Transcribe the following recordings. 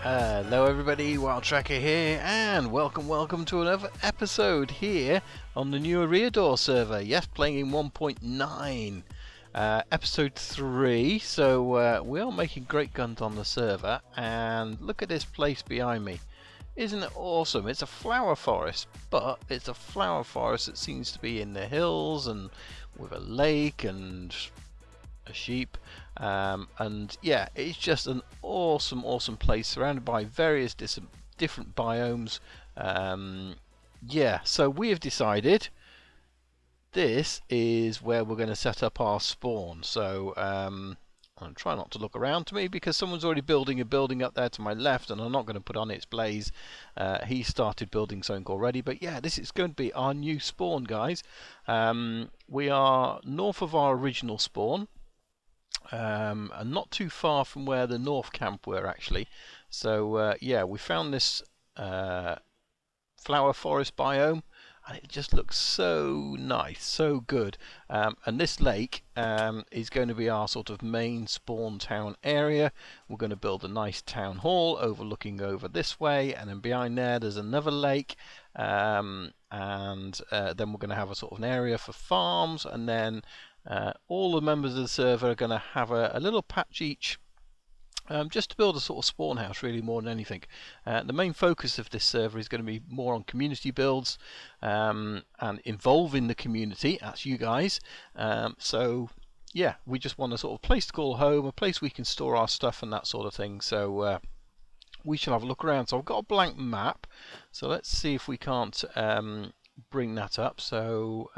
Hello everybody, Wild Tracker here, and welcome to another episode here on the new Eriador server. Yes, playing in 1.9, episode 3. So we are making great guns on the server, and look at this place behind me. Isn't it awesome? It's a flower forest, but it's a flower forest that seems to be in the hills and with a lake and a sheep, and yeah, it's just an awesome place surrounded by various different biomes. Yeah, so we have decided this is where we're going to set up our spawn. So I'll try not to look around to me because someone's already building a building up there to my left, and I'm not going to put on its blaze. He started building something already, but yeah, this is going to be our new spawn, guys. We are north of our original spawn, and not too far from where the north camp were actually. So yeah, we found this flower forest biome, and it just looks so nice, so good. And this lake is going to be our sort of main spawn town area. We're going to build a nice town hall overlooking over this way, and then behind there's another lake, and then we're going to have a sort of an area for farms, and then all the members of the server are going to have a little patch each, just to build a sort of spawn house, really, more than anything. The main focus of this server is going to be more on community builds, and involving the community. That's you guys. So yeah, we just want a sort of place to call home, a place we can store our stuff and that sort of thing. So we shall have a look around. So I've got a blank map, so let's see if we can't bring that up. So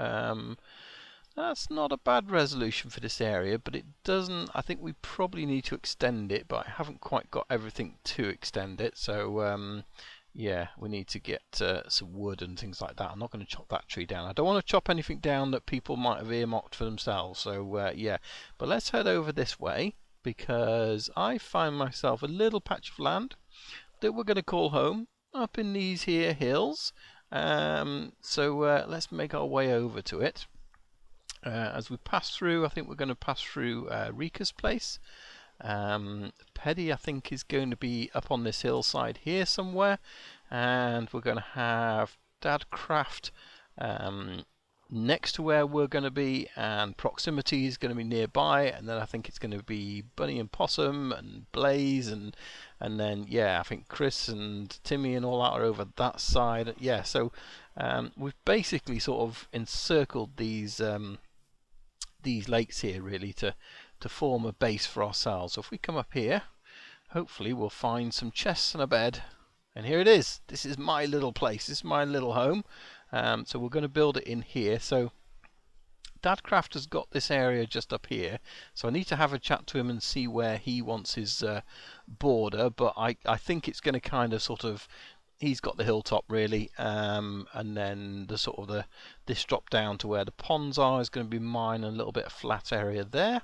that's not a bad resolution for this area, but it doesn't. I think we probably need to extend it, but I haven't quite got everything to extend it. So yeah, we need to get some wood and things like that. I'm not going to chop that tree down. I don't want to chop anything down that people might have earmarked for themselves. So yeah, but let's head over this way, because I find myself a little patch of land that we're going to call home up in these here hills. So let's make our way over to it. As we pass through, I think we're going to pass through Rika's place. Paddy, I think, is going to be up on this hillside here somewhere, and we're going to have Dadcraft next to where we're going to be, and Proximity is going to be nearby, and then I think it's going to be Bunny and Possum and Blaze, and then yeah, I think Chris and Timmy and all that are over that side. Yeah, so we've basically sort of encircled these lakes here, really, to form a base for ourselves. So if we come up here, hopefully we'll find some chests and a bed, and here it is. This is my little place, this is my little home. So we're going to build it in here. So Dadcraft has got this area just up here, so I need to have a chat to him and see where he wants his border, but I think it's going to kind of sort of, he's got the hilltop really, and then the sort of this drop down to where the ponds are is going to be mine, and a little bit of flat area there.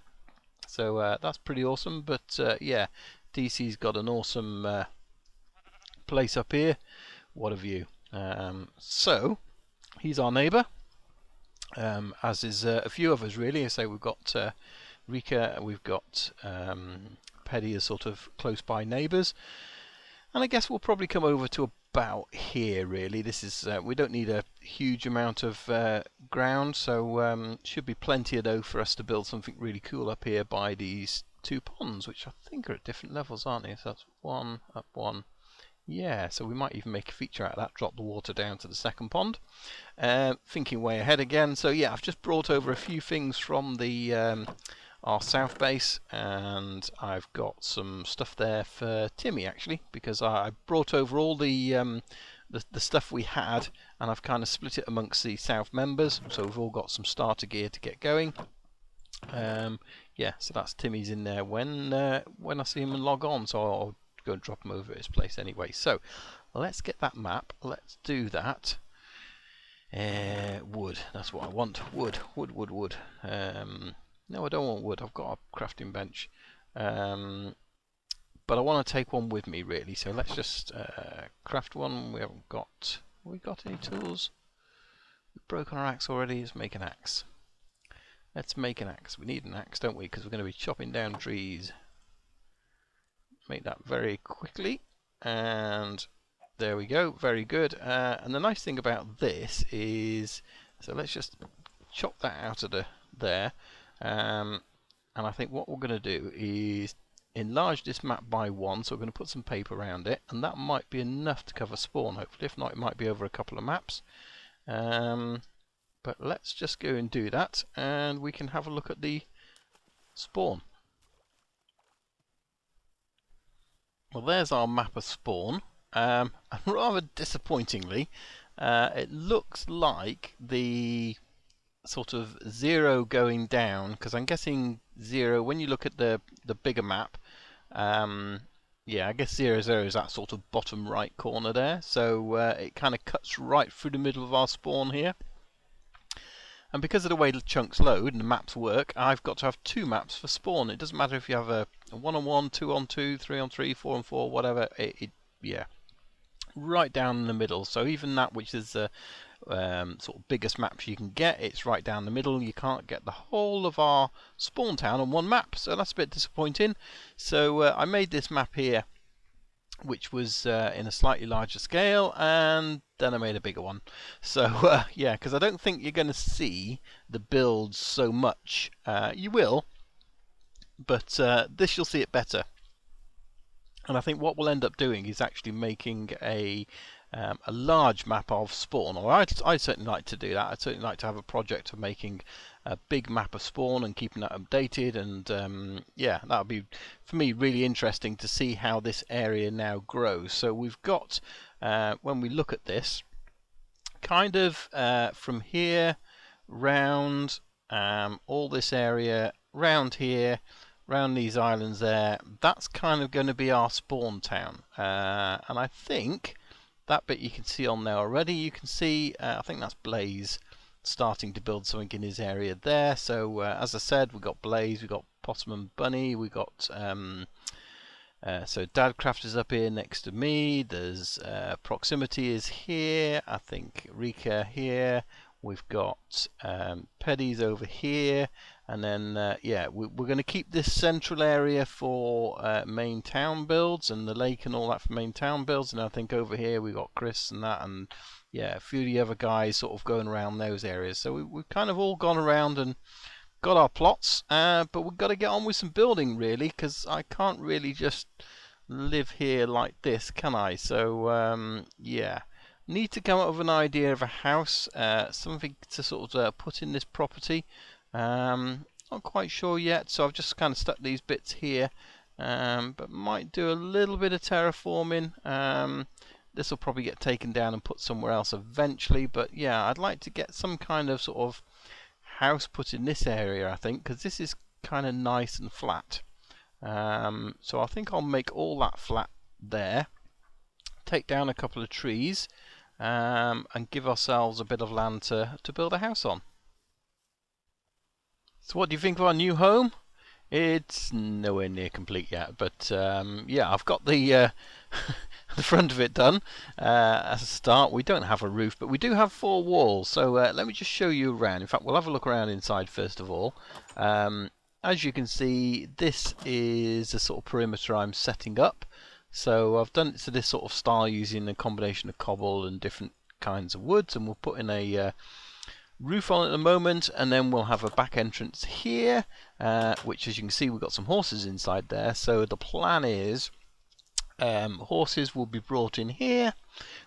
So that's pretty awesome. But yeah, DC's got an awesome place up here. What a view. So he's our neighbour, as is a few of us really. I say we've got Rika, we've got Paddy as sort of close by neighbours, and I guess we'll probably come over to about here really. This is we don't need a huge amount of ground, so should be plenty of dough for us to build something really cool up here by these two ponds, which I think are at different levels, aren't they? So that's one up, one. Yeah, so we might even make a feature out of that, drop the water down to the second pond. Thinking way ahead again. So yeah, I've just brought over a few things from the our south base, and I've got some stuff there for Timmy actually, because I brought over all the stuff we had, and I've kind of split it amongst the south members, so we've all got some starter gear to get going. Yeah, so that's Timmy's in there when I see him and log on, so I'll go and drop him over at his place anyway. So let's get that map, let's do that. Wood, that's what I want. Wood. No, I don't want wood. I've got a crafting bench, but I want to take one with me really. So let's just craft one. We haven't got. Have we got any tools? We've broken our axe already. Let's make an axe. Let's make an axe. We need an axe, don't we? Because we're going to be chopping down trees. Make that very quickly. and there we go, very good. And the nice thing about this is, so let's just chop that out of there, and I think what we're going to do is enlarge this map by 1, so we're going to put some paper around it, and that might be enough to cover spawn, hopefully. If not, it might be over a couple of maps. But let's just go and do that, and we can have a look at the spawn. Well, there's our map of spawn, and rather disappointingly, it looks like the sort of 0 going down, because I'm guessing 0, when you look at the bigger map, yeah, I guess 0, 0 is that sort of bottom right corner there, so it kind of cuts right through the middle of our spawn here. And because of the way the chunks load and the maps work, I've got to have 2 maps for spawn. It doesn't matter if you have a 1-on-1, 2-on-2, 3-on-3, 4-on-4, whatever. Yeah, right down in the middle. So even that, which is the sort of biggest maps you can get, it's right down the middle. You can't get the whole of our spawn town on one map, so that's a bit disappointing. So I made this map here, which was in a slightly larger scale, and then I made a bigger one. So yeah, because I don't think you're going to see the builds so much. You will, but this you'll see it better. And I think what we'll end up doing is actually making a large map of spawn, or I'd certainly like to do that. I'd certainly like to have a project of making a big map of spawn and keeping that updated, and yeah, that would be, for me, really interesting to see how this area now grows. So we've got, when we look at this, kind of from here round all this area, round here, round these islands there, that's kind of going to be our spawn town. And I think that bit you can see on there already. You can see, I think that's Blaze starting to build something in his area there. So as I said, we've got Blaze, we've got Possum and Bunny, we've got so Dadcraft is up here next to me. There's Proximity is here. I think Rika here. We've got Peddy's over here, and then yeah, we're going to keep this central area for main town builds, and the lake and all that for main town builds. And I think over here we've got Chris and that, and yeah, a few of the other guys sort of going around those areas. So we've kind of all gone around and got our plots, but we've got to get on with some building, really, because I can't really just live here like this, can I? So yeah, need to come up with an idea of a house, something to sort of put in this property. Not quite sure yet, so I've just kind of stuck these bits here, but might do a little bit of terraforming. This will probably get taken down and put somewhere else eventually, but yeah, I'd like to get some kind of sort of house put in this area, I think, because this is kind of nice and flat. So I think I'll make all that flat there, take down a couple of trees, and give ourselves a bit of land to build a house on. So what do you think of our new home? It's nowhere near complete yet, but yeah, I've got the the front of it done as a start. We don't have a roof, but we do have 4 walls. So let me just show you around. In fact, we'll have a look around inside first of all. As you can see, this is the sort of perimeter I'm setting up. So I've done it to this sort of style using a combination of cobble and different kinds of woods, and we'll put in a roof on at the moment, and then we'll have a back entrance here, which, as you can see, we've got some horses inside there. So the plan is horses will be brought in here.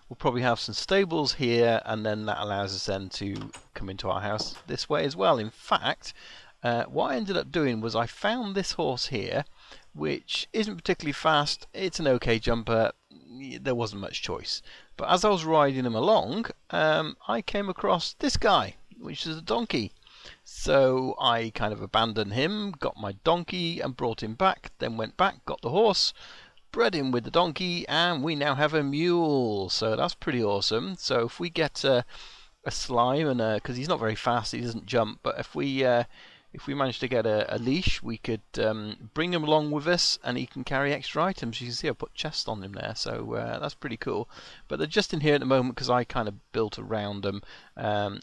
We'll probably have some stables here, and then that allows us then to come into our house this way as well. In fact, what I ended up doing was I found this horse here, which isn't particularly fast. It's an okay jumper. There wasn't much choice. But as I was riding him along, I came across this guy, which is a donkey. So I kind of abandoned him, got my donkey and brought him back, then went back, got the horse, bred him with the donkey, and we now have a mule. So that's pretty awesome. So if we get a slime, and because he's not very fast, he doesn't jump, but if we manage to get a leash, we could bring him along with us, and he can carry extra items. You can see I put chests on him there, so that's pretty cool. But they're just in here at the moment because I kind of built around them.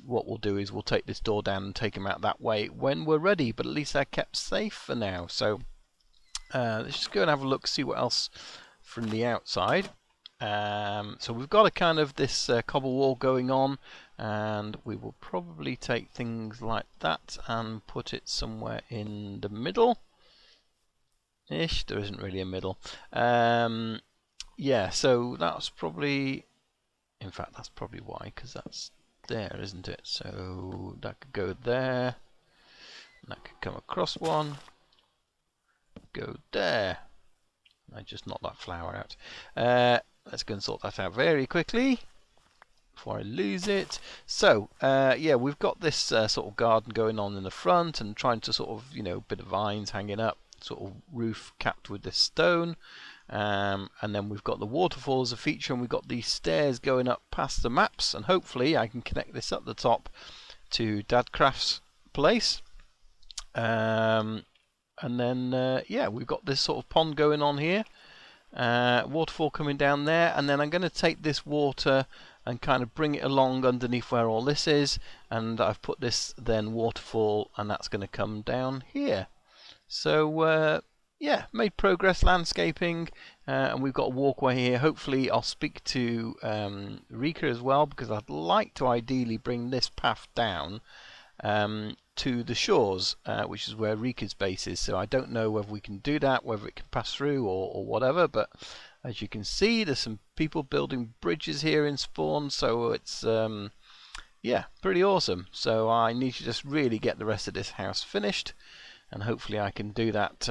What we'll do is we'll take this door down and take them out that way when we're ready, but at least they're kept safe for now. So let's just go and have a look, see what else from the outside. So we've got a kind of this cobble wall going on, and we will probably take things like that and put it somewhere in the middle ish. There isn't really a middle. Yeah, so that's probably, in fact that's probably why, because that's there, isn't it? So that could go there, and that could come across one, go there. I just knocked that flower out. Let's go and sort that out very quickly before I lose it. So yeah, we've got this sort of garden going on in the front, and trying to sort of, you know, bit of vines hanging up, sort of roof capped with this stone, and then we've got the waterfall as a feature, and we've got these stairs going up past the maps, and hopefully I can connect this up the top to Dadcraft's place. And then yeah, we've got this sort of pond going on here, waterfall coming down there, and then I'm going to take this water and kind of bring it along underneath where all this is, and I've put this then waterfall, and that's going to come down here. So yeah, made progress landscaping, and we've got a walkway here. Hopefully I'll speak to Rika as well, because I'd like to ideally bring this path down to the shores, which is where Rika's base is. So I don't know whether we can do that, whether it can pass through or whatever, but as you can see, there's some people building bridges here in Spawn, so it's yeah, pretty awesome. So I need to just really get the rest of this house finished, and hopefully I can do that.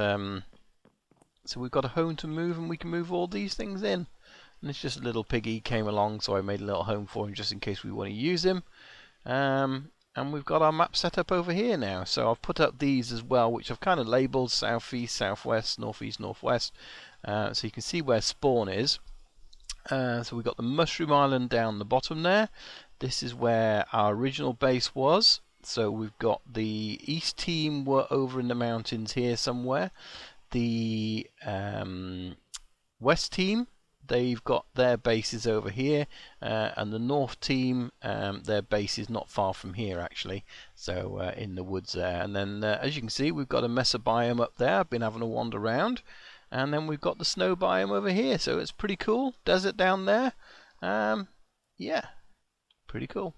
So we've got a home to move, and we can move all these things in. And it's just a little piggy came along, so I made a little home for him just in case we want to use him. And we've got our map set up over here now. So I've put up these as well, which I've kind of labelled southeast, southwest, northeast, northwest. So you can see where Spawn is. So we've got the Mushroom Island down the bottom there. This is where our original base was. So we've got the East team were over in the mountains here somewhere. The West team, they've got their bases over here, and the North team, their base is not far from here actually, so in the woods there. And then as you can see, we've got a mesa biome up there. I've been having a wander around, and then we've got the snow biome over here, so it's pretty cool. Desert down there. Yeah, pretty cool.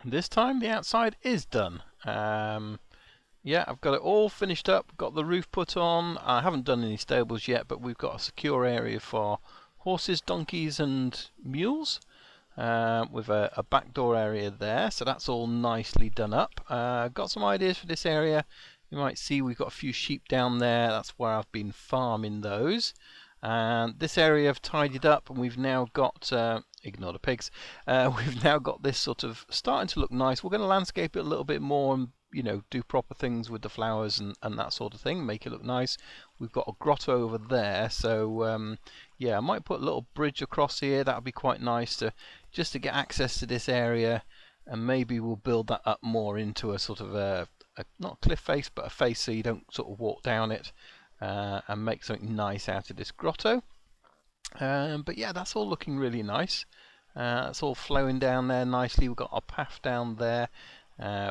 This time the outside is done. Yeah, I've got it all finished up, got the roof put on. I haven't done any stables yet, but we've got a secure area for horses, donkeys and mules, with a back door area there, so that's all nicely done up. Got some ideas for this area. You might see we've got a few sheep down there. That's where I've been farming those. And this area I've tidied up, and we've now got, ignore the pigs, we've now got this sort of starting to look nice. We're going to landscape it a little bit more, and you know, do proper things with the flowers and that sort of thing, make it look nice. We've got a grotto over there, so yeah, I might put a little bridge across here. That would be quite nice to just to get access to this area, and maybe we'll build that up more into a sort of a not cliff face, but a face so you don't sort of walk down it, and make something nice out of this grotto. But yeah, that's all looking really nice. It's all flowing down there nicely. We've got our path down there.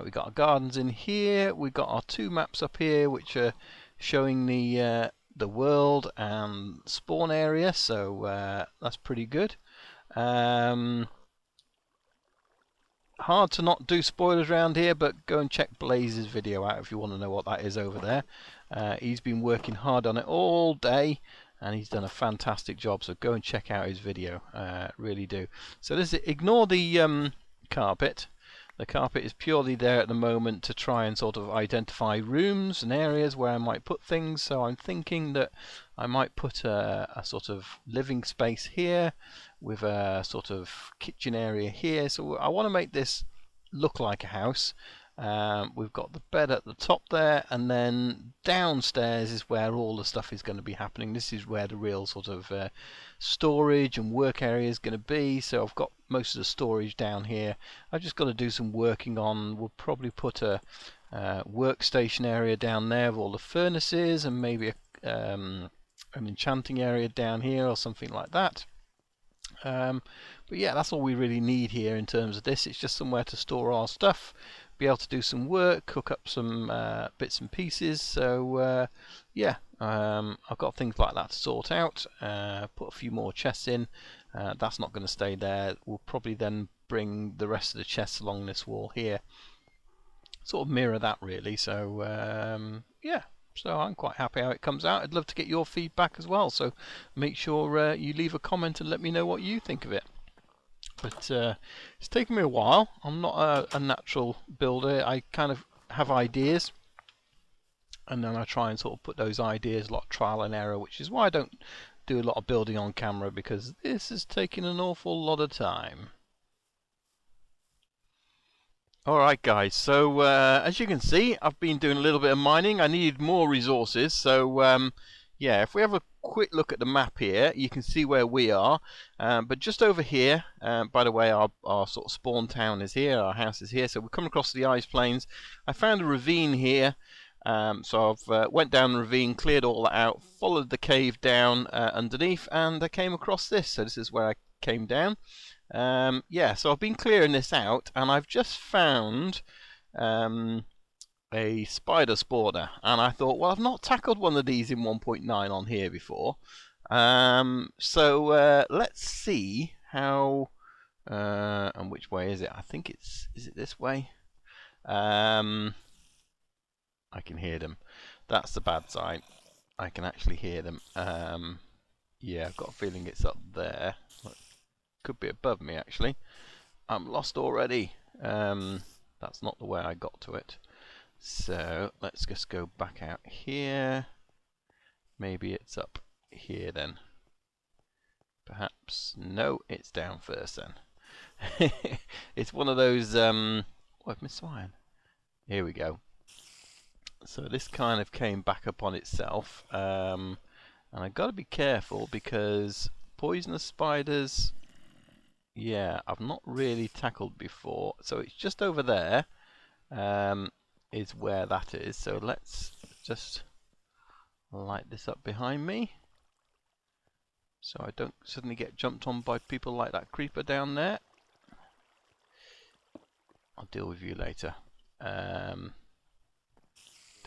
We've got our gardens in here. We've got our two maps up here, which are showing the world and spawn area. So that's pretty good. Hard to not do spoilers around here, but go and check Blaze's video out if you want to know what that is over there. He's been working hard on it all day, and he's done a fantastic job, so go and check out his video, really do. So this is, ignore the carpet. The carpet is purely there at the moment to try and sort of identify rooms and areas where I might put things. So I'm thinking that I might put a sort of living space here with a sort of kitchen area here. So I want to make this look like a house. We've got the bed at the top there, and then downstairs is where all the stuff is going to be happening. This is where the real sort of storage and work area is going to be. So I've got most of the storage down here. I've just got to do some working on. We'll probably put a workstation area down there with all the furnaces, and maybe an enchanting area down here or something like that. But yeah, that's all we really need here in terms of this. It's just somewhere to store our stuff. be able to do some work, cook up some bits and pieces. So yeah, I've got things like that to sort out. Put a few more chests in. That's not going to stay there. We'll probably then bring the rest of the chests along this wall here, sort of mirror that really. So yeah, so I'm quite happy how it comes out. I'd love to get your feedback as well, so make sure you leave a comment and let me know what you think of it. But it's taken me a while. I'm not a natural builder. I kind of have ideas, and then I try and sort of put those ideas, a lot of trial and error, which is why I don't do a lot of building on camera, because this is taking an awful lot of time. Alright guys, so as you can see, I've been doing a little bit of mining. I needed more resources, so yeah, if we have a quick look at the map here, you can see where we are. But just over here, by the way, our sort of spawn town is here, our house is here, so we come across the ice plains. I found a ravine here, so I've went down the ravine, cleared all that out, followed the cave down underneath, and I came across this. So this is where I came down. Yeah, so I've been clearing this out, and I've just found a spider spawner, and I thought, well, I've not tackled one of these in 1.9 on here before. So let's see how and which way is it. I think is it this way? I can hear them. That's the bad sign. I can actually hear them. Yeah, I've got a feeling it's up there. Could be above me actually. I'm lost already. That's not the way I got to it. So let's just go back out here. Maybe it's up here then. Perhaps. No, it's down first then. It's one of those oh, I've missed one. Here we go. So this kind of came back upon itself, and I've got to be careful because poisonous spiders, yeah, I've not really tackled before. So it's just over there, is where that is. So let's just light this up behind me, so I don't suddenly get jumped on by people like that creeper down there. I'll deal with you later.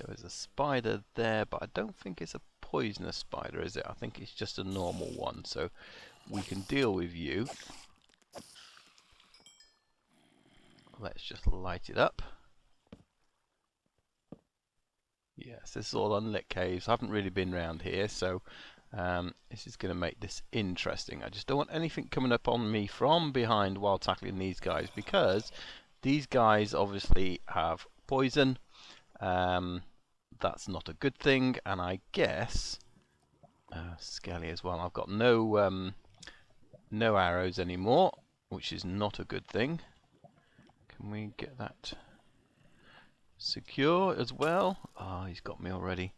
There is a spider there, but I don't think it's a poisonous spider, is it? I think it's just a normal one, so we can deal with you. Let's just light it up. Yes, this is all unlit caves. I haven't really been around here, so this is going to make this interesting. I just don't want anything coming up on me from behind while tackling these guys, because these guys obviously have poison. That's not a good thing, and I guess skelly as well. I've got no arrows anymore, which is not a good thing. Can we get that secure as well? Oh, he's got me already.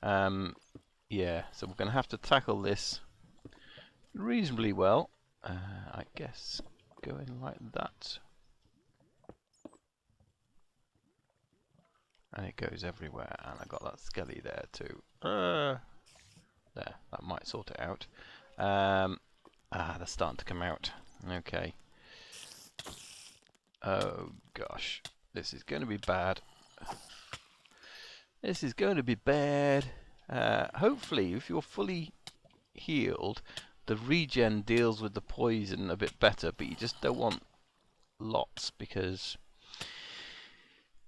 Yeah, so we're going to have to tackle this reasonably well. I guess going like that. And it goes everywhere, and I got that skelly there too. There, that might sort it out. They're starting to come out. Okay. Oh gosh, this is going to be bad. This is going to be bad. Hopefully, if you're fully healed, the regen deals with the poison a bit better, but you just don't want lots, because...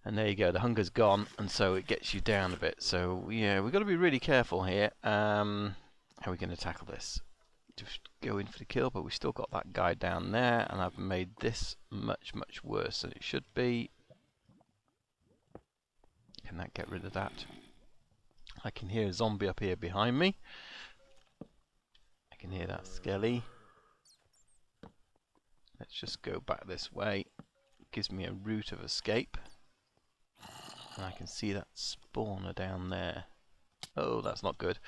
And there you go, the hunger's gone, and so it gets you down a bit. So yeah, we've got to be really careful here. How are we going to tackle this? Just go in for the kill, but we've still got that guy down there, and I've made this much, much worse than it should be. Can that get rid of that? I can hear a zombie up here behind me. I can hear that skelly. Let's just go back this way. It gives me a route of escape. And I can see that spawner down there. Oh, that's not good.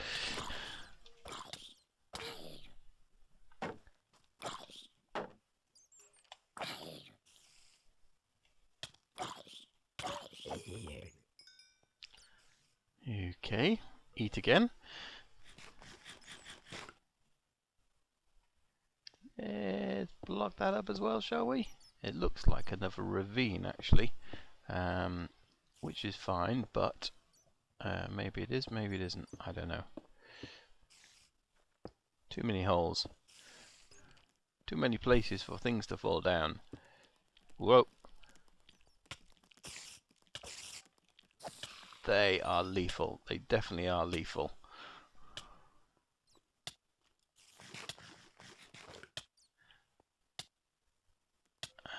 Okay, eat again. Let's block that up as well, shall we? It looks like another ravine, actually. which is fine, but maybe it is, maybe it isn't. I don't know. Too many holes. Too many places for things to fall down. Whoa. They are lethal. They definitely are lethal.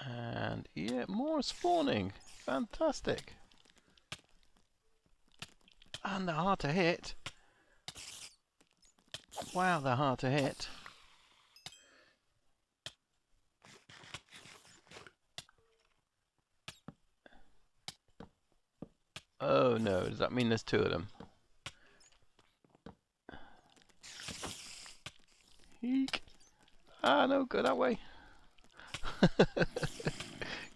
And yeah, more spawning. Fantastic. And they're hard to hit. Wow, they're hard to hit. Oh no, does that mean there's two of them? Eek. Ah, no, go that way.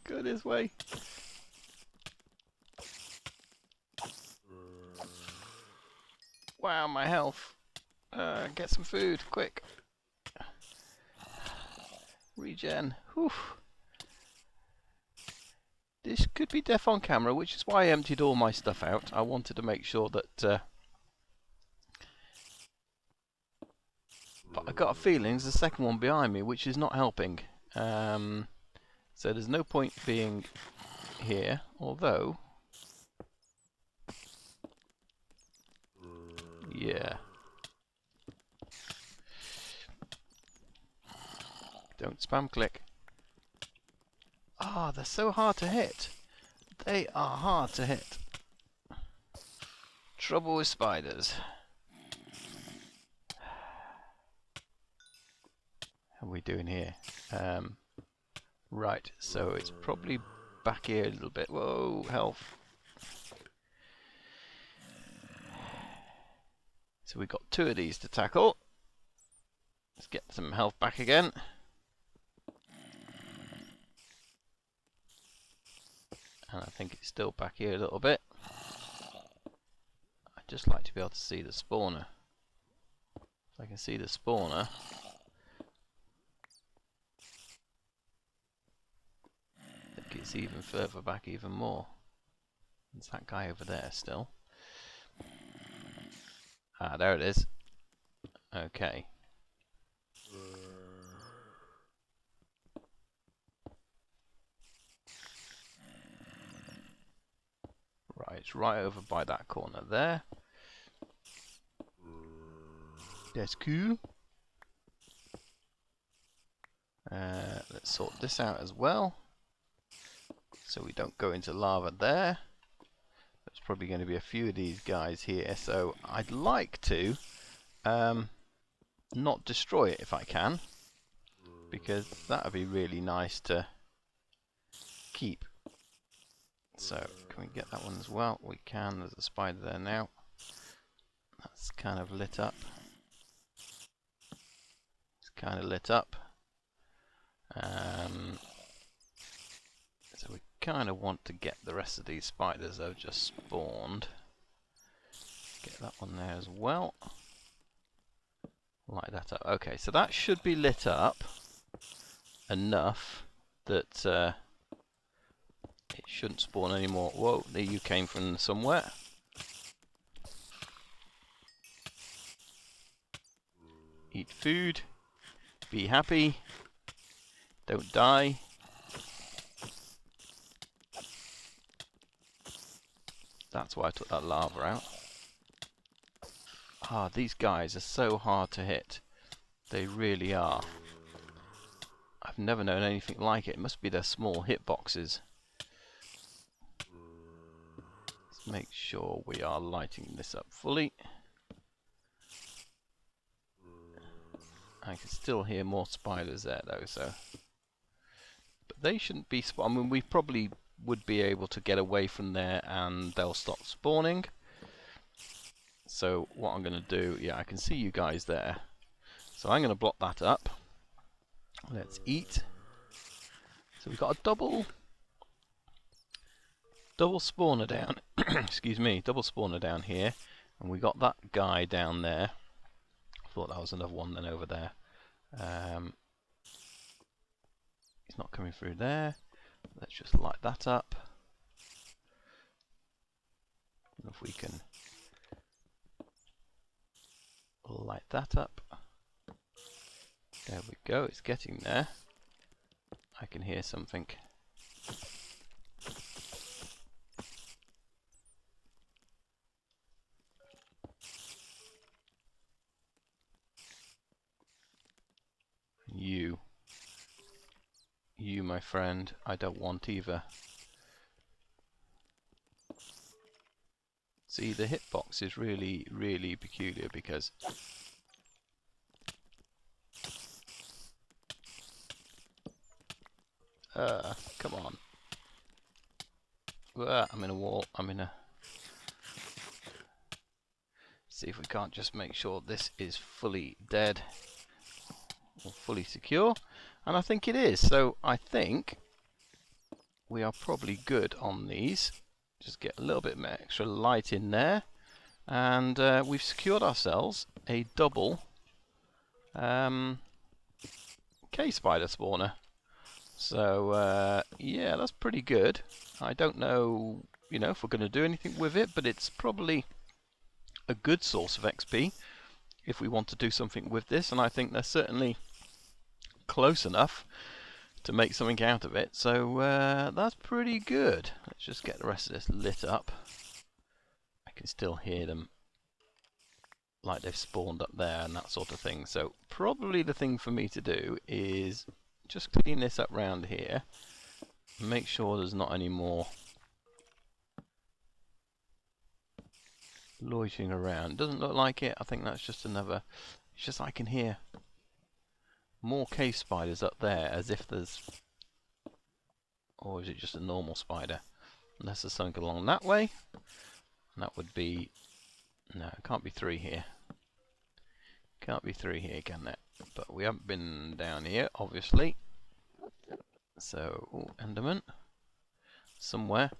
Go this way. Wow, my health. Get some food, quick. Regen. Whew. This could be death on camera, which is why I emptied all my stuff out. I wanted to make sure that... but I got a feeling there's a second one behind me, which is not helping. So there's no point being here, although... yeah. Don't spam click. Ah, they're so hard to hit. They are hard to hit. Trouble with spiders. How are we doing here? Right, so it's probably back here a little bit. Whoa, health. So we've got two of these to tackle. Let's get some health back again. And I think it's still back here a little bit. I'd just like to be able to see the spawner. If I can see the spawner. I think it's even further back, even more. There's that guy over there still. Ah, there it is. Okay. Right, it's right over by that corner there. That's cool. Let's sort this out as well, so we don't go into lava there. There's probably going to be a few of these guys here, so I'd like to not destroy it if I can, because that would be really nice to keep. So, can we get that one as well? We can. There's a spider there now. That's kind of lit up. It's kind of lit up. So we kind of want to get the rest of these spiders that have just spawned. Get that one there as well. Light that up. Okay, so that should be lit up enough that it shouldn't spawn anymore. Whoa, there you came from somewhere. Eat food. Be happy. Don't die. That's why I took that lava out. Ah, these guys are so hard to hit. They really are. I've never known anything like it. It must be their small hitboxes. Let's make sure we are lighting this up fully. I can still hear more spiders there though, so... but they shouldn't be I mean, we probably would be able to get away from there and they'll stop spawning. So what I'm going to do, yeah, I can see you guys there. So I'm going to block that up. Let's eat. So we've got a double spawner down. Excuse me, double spawner down here. And we got that guy down there. I thought that was another one then over there. He's not coming through there. Let's just light that up. If we can light that up. There we go, it's getting there. I can hear something. You, my friend, I don't want either. See, the hitbox is really, really peculiar because come on. I'm in a wall. See if we can't just make sure this is fully dead or fully secure. And I think it is. So I think we are probably good on these. Just get a little bit of extra light in there. And we've secured ourselves a double K-spider spawner. So yeah, that's pretty good. I don't know, if we're going to do anything with it, but it's probably a good source of XP if we want to do something with this, and I think they're certainly close enough to make something out of it. So that's pretty good. Let's just get the rest of this lit up. I can still hear them like they've spawned up there and that sort of thing. So probably the thing for me to do is just clean this up round here, make sure there's not any more loitering around. Doesn't look like it. I think that's just another, it's just I can hear more cave spiders up there, as if there's, or is it just a normal spider? Unless there's something along that way, and that would be, no, it can't be 3 here. Can't be 3 here, can it? But we haven't been down here, obviously. So, ooh, Enderman. Somewhere.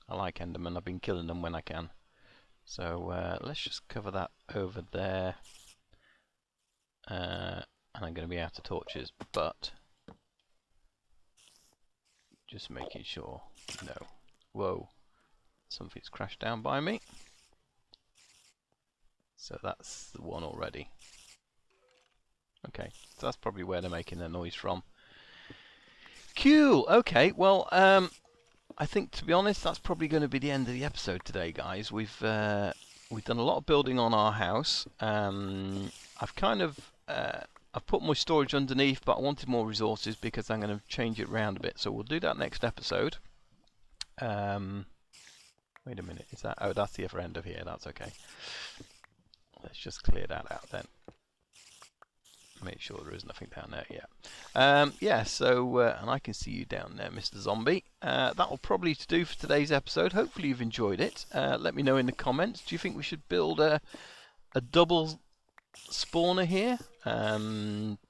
I like Enderman, I've been killing them when I can. So, let's just cover that over there. And I'm going to be out of torches, but just making sure. No. Whoa. Something's crashed down by me. So that's the one already. Okay, so that's probably where they're making their noise from. Cool. Okay, well, I think, to be honest, that's probably going to be the end of the episode today, guys. We've done a lot of building on our house. I've kind of I've put my storage underneath, but I wanted more resources because I'm going to change it around a bit. So we'll do that next episode. Wait a minute, is that? Oh, that's the other end of here. That's okay. Let's just clear that out then. Make sure there is nothing down there. Yeah. Yeah. So, and I can see you down there, Mr. Zombie. That will probably do for today's episode. Hopefully you've enjoyed it. Let me know in the comments. Do you think we should build a double spawner here?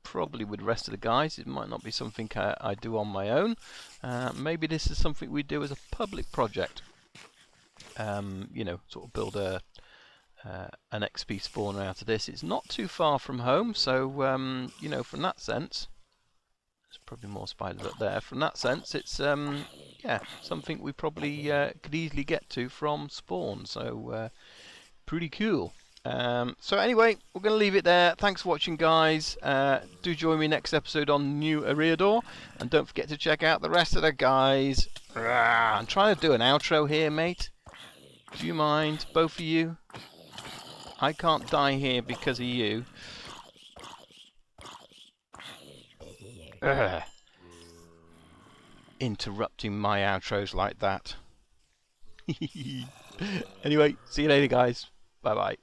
Probably with the rest of the guys. It might not be something I do on my own. Maybe this is something we do as a public project. Sort of build an XP spawner out of this. It's not too far from home, so from that sense, there's probably more spiders up there. From that sense, it's yeah, something we probably could easily get to from spawn. So pretty cool. So anyway, we're going to leave it there. Thanks for watching, guys. Do join me next episode on New Eriador, and don't forget to check out the rest of the guys. I'm trying to do an outro here, mate. Do you mind, both of you? I can't die here because of you. Ugh. Interrupting my outros like that. Anyway, see you later, guys. Bye bye.